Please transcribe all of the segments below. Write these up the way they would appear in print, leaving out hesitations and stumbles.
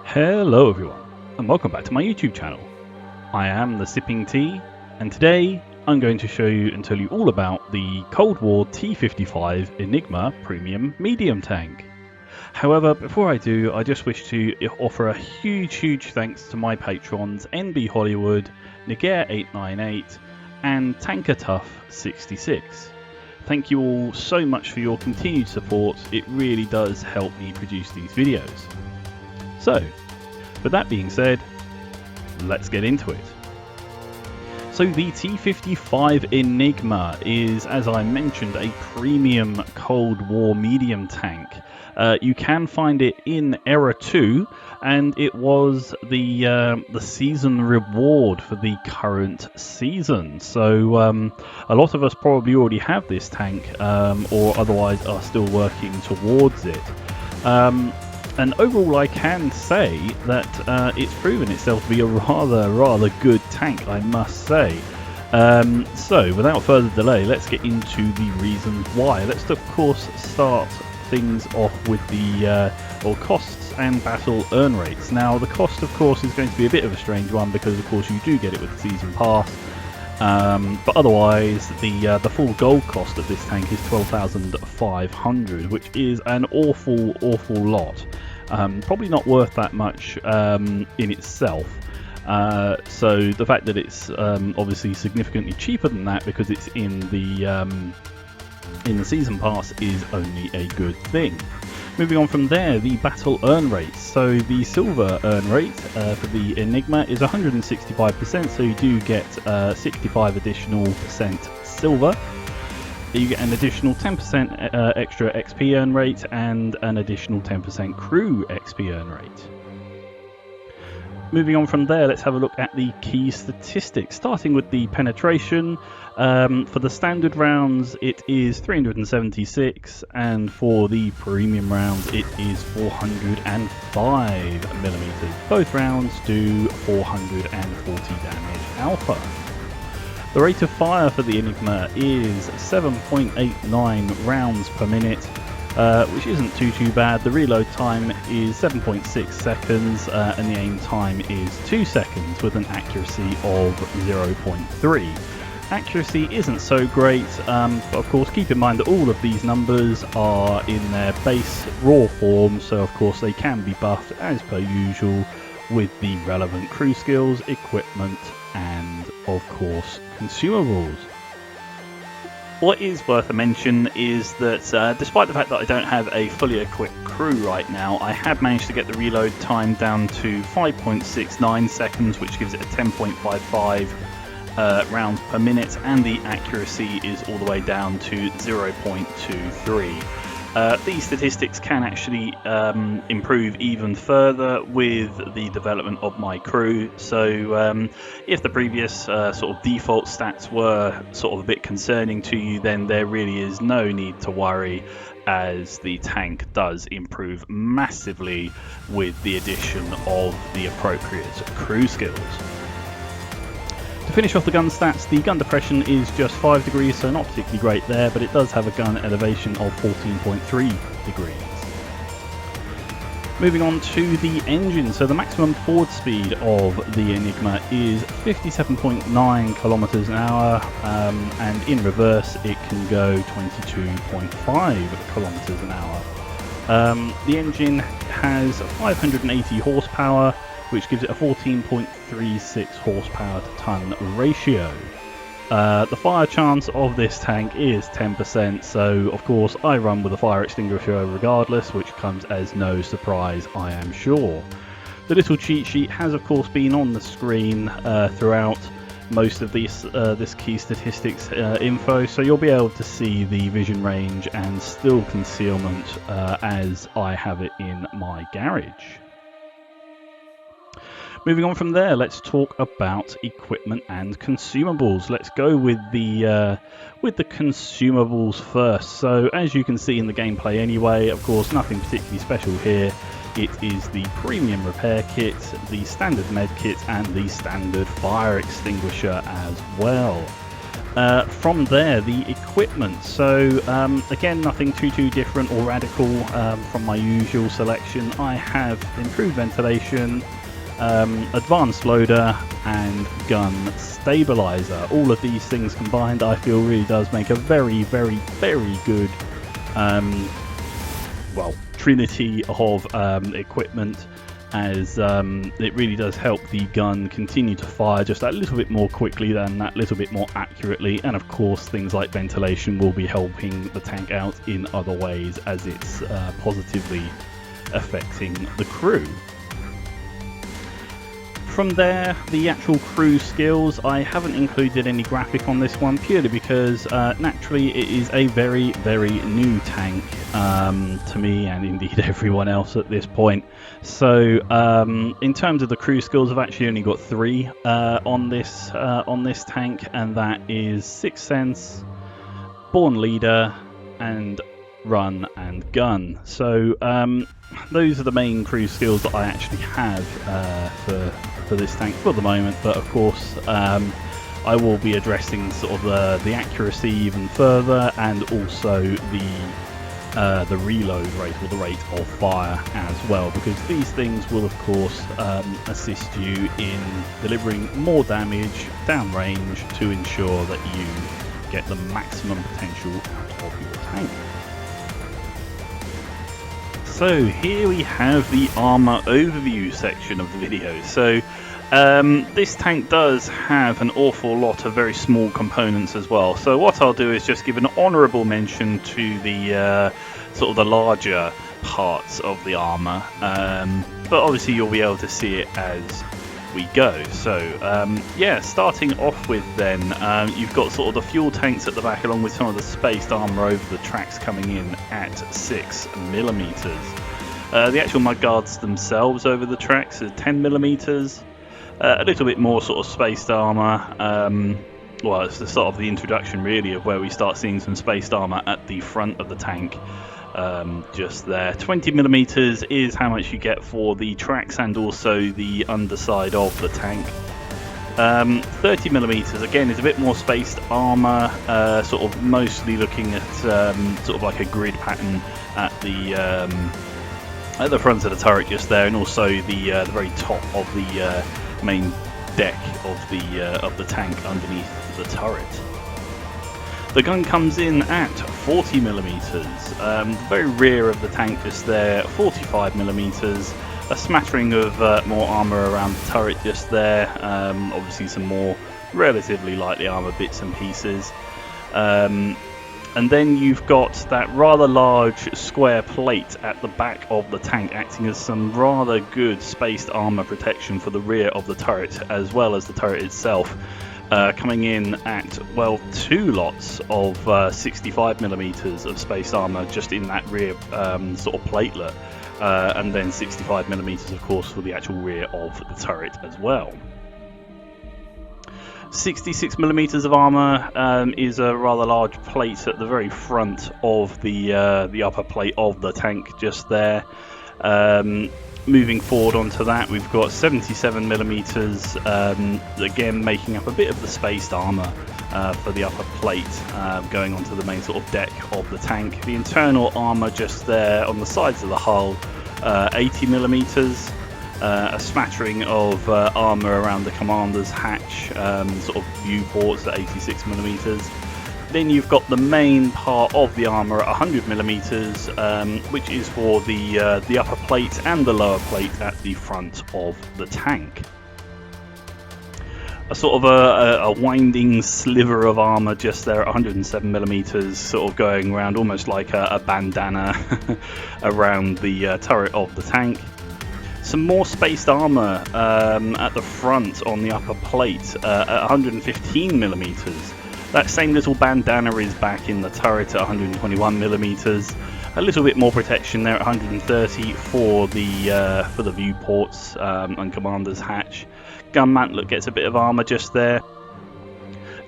Hello everyone, and welcome back to my YouTube channel. I am the Sipping Tea, and today I'm going to show you and tell you all about the Cold War T-55 Enigma Premium Medium Tank. However, before I do, I just wish to offer a huge thanks to my patrons NB Hollywood, Nigair898 and Tanker Tough 66. Thank you all so much for your continued support. It really does help me produce these videos. So, with that being said, let's get into it. So the T-55 Enigma is, as I mentioned, a premium Cold War medium tank. You can find it in Era 2, and it was the season reward for the current season. So a lot of us probably already have this tank, or otherwise are still working towards it. And overall, I can say that it's proven itself to be a rather good tank, I must say. So, without further delay, let's get into the reasons why. Let's, of course, start things off with the costs and battle earn rates. Now, the cost, of course, is going to be a bit of a strange one because, of course, you do get it with the season pass. But otherwise, the full gold cost of this tank is 12,500, which is an awful lot. Probably not worth that much in itself. So the fact that it's obviously significantly cheaper than that because it's in the season pass is only a good thing. Moving on from there, the battle earn rates. So the silver earn rate for the Enigma is 165%, so you do get 65 additional percent silver. You get an additional 10% extra XP earn rate and an additional 10% crew XP earn rate. Moving on from there, let's have a look at the key statistics, starting with the penetration. For the standard rounds, it is 376, and for the premium rounds, it is 405 millimeters. Both rounds do 440 damage alpha. The rate of fire for the Enigma is 7.89 rounds per minute, which isn't too bad. The reload time is 7.6 seconds, and the aim time is 2 seconds with an accuracy of 0.3. Accuracy isn't so great, but of course keep in mind that all of these numbers are in their base raw form, so of course they can be buffed as per usual with the relevant crew skills, equipment, and of course consumables. What is worth a mention is that despite the fact that I don't have a fully equipped crew right now, I have managed to get the reload time down to 5.69 seconds, which gives it a 10.55 rounds per minute, and the accuracy is all the way down to 0.23. These statistics can actually improve even further with the development of my crew. So if the previous sort of default stats were sort of a bit concerning to you, then there really is no need to worry, as the tank does improve massively with the addition of the appropriate crew skills. To finish off the gun stats, the gun depression is just 5 degrees, so not particularly great there, but it does have a gun elevation of 14.3 degrees. Moving on to the engine, so the maximum forward speed of the Enigma is 57.9 kilometers an hour, and in reverse it can go 22.5 kilometers an hour. The engine has 580 horsepower, which gives it a 14.36 horsepower to ton ratio. The fire chance of this tank is 10%, so of course I run with a fire extinguisher regardless, which comes as no surprise, I am sure. The little cheat sheet has of course been on the screen throughout most of this key statistics info, so you'll be able to see the vision range and still concealment as I have it in my garage. Moving on from there, let's talk about equipment and consumables. Let's go with the consumables first. So as you can see in the gameplay anyway, of course nothing particularly special here. It is the premium repair kit, the standard med kit, and the standard fire extinguisher as well. From there, the equipment. So again, nothing too different or radical from my usual selection. I have improved ventilation, advanced loader, and gun stabilizer. All of these things combined, I feel, really does make a very good well, trinity of equipment, as it really does help the gun continue to fire just that little bit more quickly, than that little bit more accurately, and of course things like ventilation will be helping the tank out in other ways, as it's positively affecting the crew. From there, the actual crew skills, I haven't included any graphic on this one, purely because naturally it is a very new tank to me, and indeed everyone else at this point. So in terms of the crew skills, I've actually only got 3 on this tank, and that is Sixth Sense, Born Leader, and Run and Gun. So those are the main crew skills that I actually have for this tank for the moment, but of course I will be addressing sort of the accuracy even further, and also the reload rate, or the rate of fire as well, because these things will of course assist you in delivering more damage downrange to ensure that you get the maximum potential out of your tank. So here we have the armor overview section of the video. So this tank does have an awful lot of very small components as well. So what I'll do is just give an honourable mention to the sort of the larger parts of the armor, but obviously you'll be able to see it as we go. So yeah, starting off with then, you've got sort of the fuel tanks at the back, along with some of the spaced armor over the tracks coming in at 6mm. The actual mudguards themselves over the tracks are 10mm. A little bit more sort of spaced armor. Well, it's the start of the introduction really of where we start seeing some spaced armor at the front of the tank. Just there, 20mm is how much you get for the tracks and also the underside of the tank. 30mm again is a bit more spaced armor, sort of mostly looking at sort of like a grid pattern at the front of the turret just there, and also the very top of the main deck of the tank underneath the turret. The gun comes in at 40mm, the very rear of the tank just there, 45mm, a smattering of more armour around the turret just there, obviously some more relatively lightly armoured bits and pieces. And then you've got that rather large square plate at the back of the tank, acting as some rather good spaced armour protection for the rear of the turret, as well as the turret itself. Coming in at, well, 2 lots of 65mm of spaced armour just in that rear sort of platelet, and then 65mm of course for the actual rear of the turret as well. 66mm of armour is a rather large plate at the very front of the upper plate of the tank just there. Moving forward onto that, we've got 77mm, again making up a bit of the spaced armour for the upper plate, going onto the main sort of deck of the tank. The internal armour just there on the sides of the hull, 80mm, a smattering of armour around the commander's hatch, sort of viewports at 86mm. Then you've got the main part of the armour at 100mm, which is for the upper plate and the lower plate at the front of the tank. A sort of a winding sliver of armour just there at 107mm, sort of going around almost like a bandana around the turret of the tank. Some more spaced armour at the front on the upper plate at 115mm. That same little bandana is back in the turret at 121mm. A little bit more protection there at 130 for the viewports and commander's hatch. Gun mantlet gets a bit of armour just there.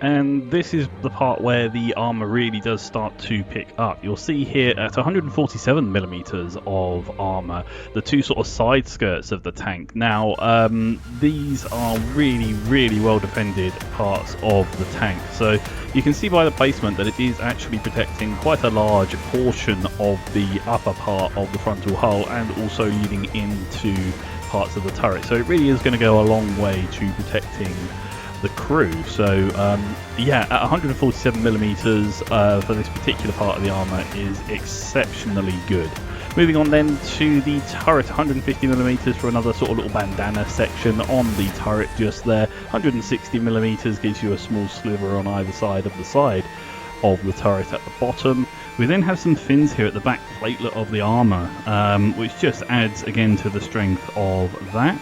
and this is the part where the armor really does start to pick up. You'll see here at 147mm of armor, the two sort of side skirts of the tank. Now, these are really well defended parts of the tank. So you can see by the placement that it is actually protecting quite a large portion of the upper part of the frontal hull, and also leading into parts of the turret. So it really is going to go a long way to protecting the crew. So yeah, at 147mm for this particular part of the armor is exceptionally good. Moving on then to the turret, 150mm for another sort of little bandana section on the turret just there. 160mm gives you a small sliver on either side of the turret at the bottom. We then have some fins here at the back platelet of the armor, which just adds again to the strength of that.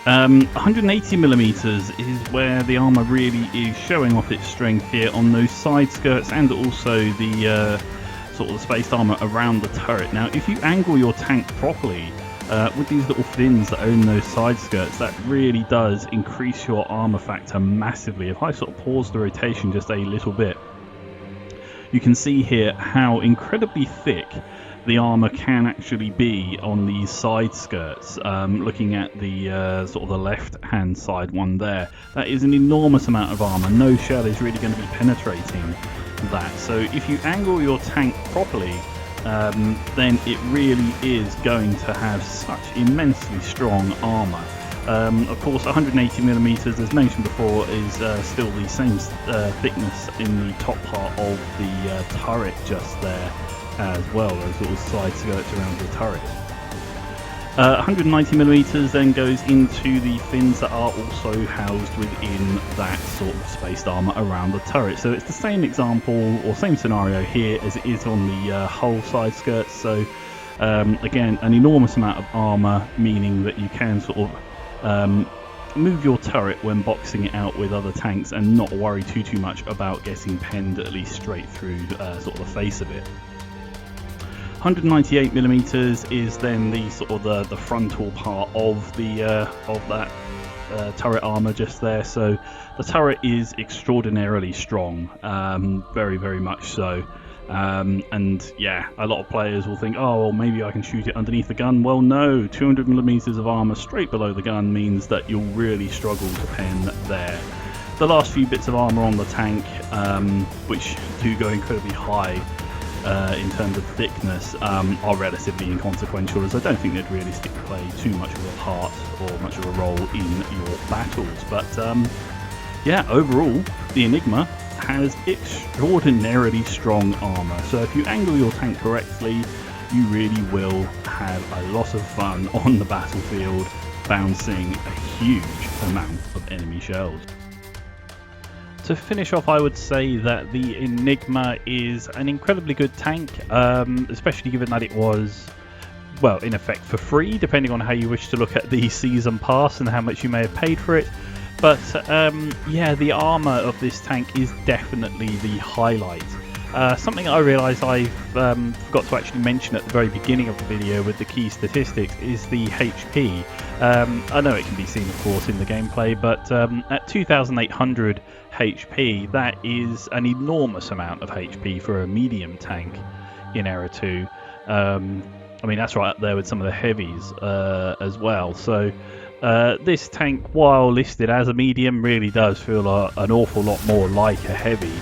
180mm is where the armor really is showing off its strength here on those side skirts, and also the sort of the spaced armor around the turret. Now, if you angle your tank properly with these little fins that are in those side skirts, that really does increase your armor factor massively. If I sort of pause the rotation just a little bit, you can see here how incredibly thick the armor can actually be on these side skirts. Looking at the sort of the left hand side one there, that is an enormous amount of armor. No shell is really going to be penetrating that. So if you angle your tank properly, then it really is going to have such immensely strong armor. Of course, 180mm, as mentioned before, is still the same thickness in the top part of the turret just there as well, those little side skirts around the turret. 190mm then goes into the fins that are also housed within that sort of spaced armor around the turret. So it's the same example or same scenario here as it is on the hull side skirts. So again, an enormous amount of armor, meaning that you can sort of move your turret when boxing it out with other tanks and not worry too much about getting penned at least straight through sort of the face of it. 198mm is then the sort of the frontal part of that turret armor just there. So the turret is extraordinarily strong, very much so. And yeah, a lot of players will think, oh, well, maybe I can shoot it underneath the gun. Well, no, 200mm of armor straight below the gun means that you'll really struggle to pen there. The last few bits of armor on the tank, which do go incredibly high in terms of thickness, are relatively inconsequential, as I don't think they'd realistically play too much of a part or much of a role in your battles. But yeah, overall, the Enigma has extraordinarily strong armor. So if you angle your tank correctly, you really will have a lot of fun on the battlefield, bouncing a huge amount of enemy shells. To finish off, I would say that the Enigma is an incredibly good tank, especially given that it was, well, in effect for free, depending on how you wish to look at the season pass and how much you may have paid for it. But yeah, the armor of this tank is definitely the highlight. Something I realised I forgot to actually mention at the very beginning of the video with the key statistics is the HP. I know it can be seen, of course, in the gameplay, but at 2,800 HP, that is an enormous amount of HP for a medium tank in Era 2. I mean, that's right up there with some of the heavies as well. So this tank, while listed as a medium, really does feel an awful lot more like a heavy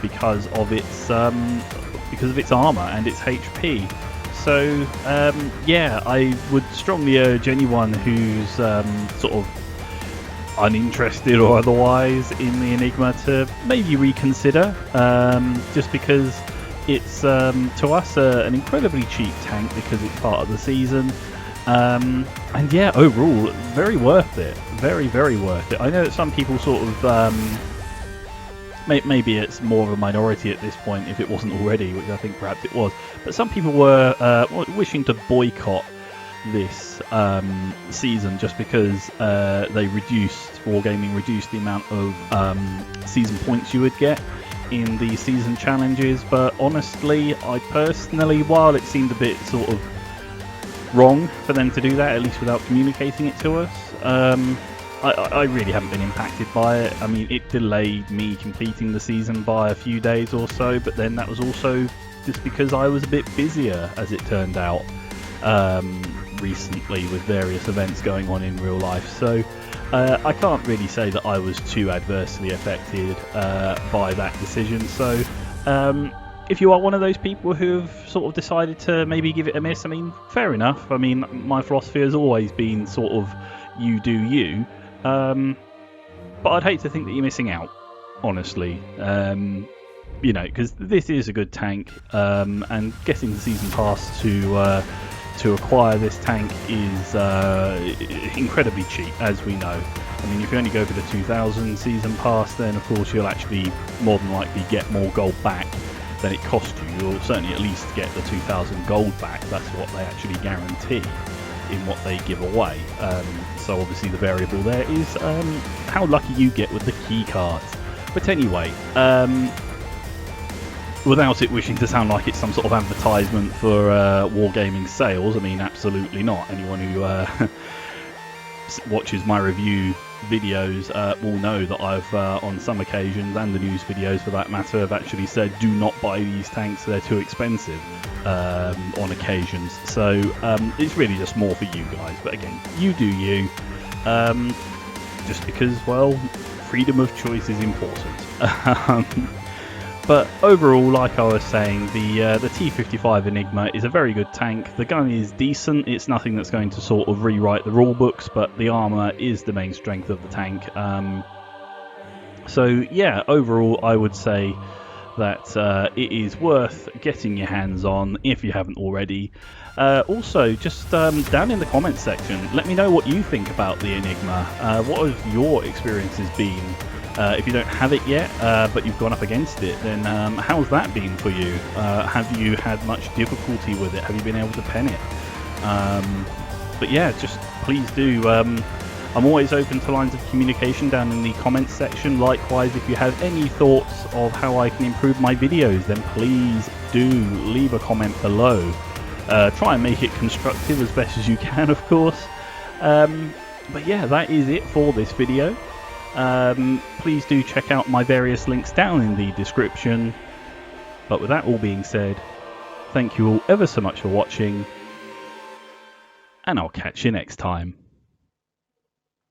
because of its armor and its HP. So yeah, I would strongly urge anyone who's sort of uninterested or otherwise in the Enigma to maybe reconsider, just because it's to us an incredibly cheap tank because it's part of the season. And yeah, overall, very worth it. Very worth it. I know that some people sort of, maybe it's more of a minority at this point if it wasn't already, which I think perhaps it was, but some people were wishing to boycott this season just because Wargaming reduced the amount of season points you would get in the season challenges. But honestly, I personally, while it seemed a bit sort of wrong for them to do that, at least without communicating it to us, I really haven't been impacted by it. I mean, it delayed me completing the season by a few days or so, but then that was also just because I was a bit busier, as it turned out, recently with various events going on in real life. So I can't really say that I was too adversely affected by that decision. So if you are one of those people who have sort of decided to maybe give it a miss, I mean, fair enough. I mean, my philosophy has always been sort of you do you. But I'd hate to think that you're missing out, honestly. You know, because this is a good tank, and getting the season pass to acquire this tank is incredibly cheap, as we know. I mean, if you only go for the 2000 season pass, then of course you'll actually more than likely get more gold back than it cost you. You'll certainly at least get the 2000 gold back. That's what they actually guarantee in what they give away. So obviously the variable there is how lucky you get with the key cards. But anyway, without it wishing to sound like it's some sort of advertisement for Wargaming sales, I mean, absolutely not. Anyone who watches my review videos will know that I've on some occasions, and the news videos for that matter, have actually said do not buy these tanks, they're too expensive on occasions. So it's really just more for you guys, but again, you do you, just because, well, freedom of choice is important. But overall, like I was saying, the T55 Enigma is a very good tank. The gun is decent. It's nothing that's going to sort of rewrite the rule books, but the armor is the main strength of the tank. So yeah, overall, I would say that it is worth getting your hands on if you haven't already. Also, just down in the comments section, let me know what you think about the Enigma. What have your experiences been? If you don't have it yet, but you've gone up against it, then how's that been for you? Have you had much difficulty with it? Have you been able to pen it? But yeah, just please do. I'm always open to lines of communication down in the comments section. Likewise, if you have any thoughts of how I can improve my videos, then please do leave a comment below. Try and make it constructive as best as you can, of course. But yeah, that is it for this video. Please do check out my various links down in the description. But with that all being said, thank you all ever so much for watching, and I'll catch you next time.